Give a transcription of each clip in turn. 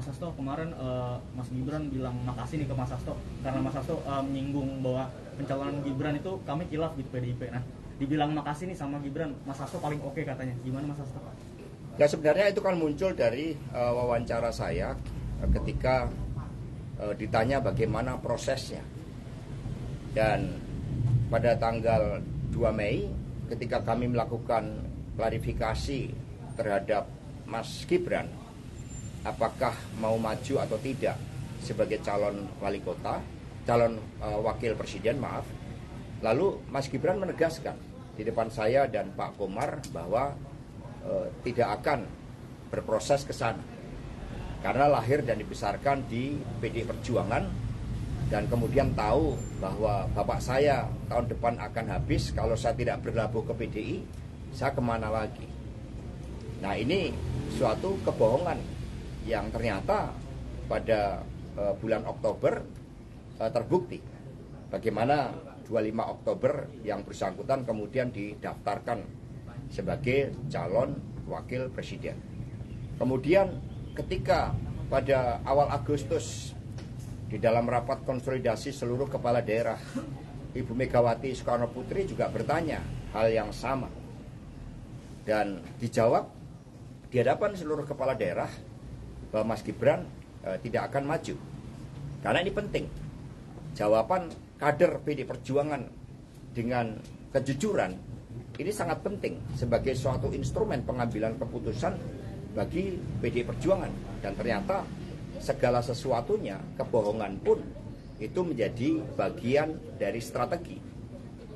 Mas Hasto kemarin Mas Gibran bilang makasih nih ke Mas Hasto karena Mas Hasto menyinggung bahwa pencalonan Gibran itu kami kilaf gitu PDIP. Nah, dibilang makasih nih sama Gibran, Mas Hasto paling oke katanya. Gimana Mas Hasto? Ya sebenarnya itu kan muncul dari wawancara saya ketika ditanya bagaimana prosesnya. Dan pada tanggal 2 Mei ketika kami melakukan klarifikasi terhadap Mas Gibran, apakah mau maju atau tidak sebagai calon wali kota, calon wakil presiden maaf. Lalu Mas Gibran menegaskan di depan saya dan Pak Komar bahwa tidak akan berproses ke sana karena lahir dan dibesarkan di PDI Perjuangan dan kemudian tahu bahwa bapak saya tahun depan akan habis, kalau saya tidak berlabuh ke PDI, saya kemana lagi? Nah ini suatu kebohongan yang ternyata pada bulan Oktober terbukti. Bagaimana 25 Oktober yang bersangkutan kemudian didaftarkan sebagai calon wakil presiden. Kemudian ketika pada awal Agustus di dalam rapat konsolidasi seluruh kepala daerah, Ibu Megawati Soekarno Putri juga bertanya hal yang sama. Dan dijawab di hadapan seluruh kepala daerah bahwa Mas Gibran tidak akan maju. Karena ini penting. Jawaban kader PDI Perjuangan dengan kejujuran ini sangat penting sebagai suatu instrumen pengambilan keputusan bagi PDI Perjuangan. Dan ternyata segala sesuatunya, kebohongan pun itu menjadi bagian dari strategi.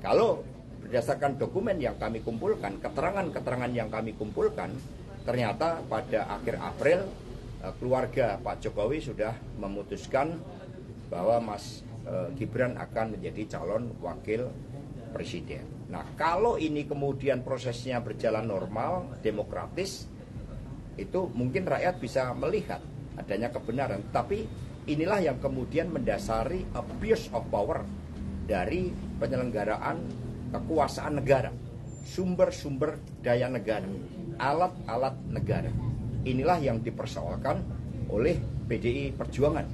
Kalau berdasarkan dokumen yang kami kumpulkan, keterangan-keterangan yang kami kumpulkan, ternyata pada akhir April keluarga Pak Jokowi sudah memutuskan bahwa Mas Gibran akan menjadi calon wakil presiden. Nah, kalau ini kemudian prosesnya berjalan normal, demokratis, itu mungkin rakyat bisa melihat adanya kebenaran. Tapi inilah yang kemudian mendasari abuse of power dari penyelenggaraan kekuasaan negara, sumber-sumber daya negara, alat-alat negara. Inilah yang dipersoalkan oleh PDI Perjuangan.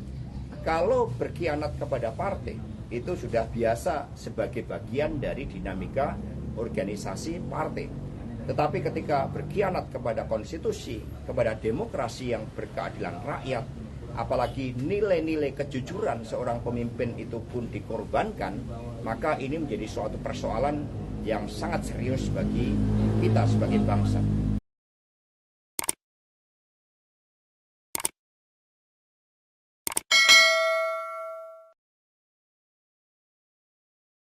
Kalau berkhianat kepada partai, itu sudah biasa sebagai bagian dari dinamika organisasi partai. Tetapi ketika berkhianat kepada konstitusi, kepada demokrasi yang berkeadilan rakyat, apalagi nilai-nilai kejujuran seorang pemimpin itu pun dikorbankan, maka ini menjadi suatu persoalan yang sangat serius bagi kita sebagai bangsa.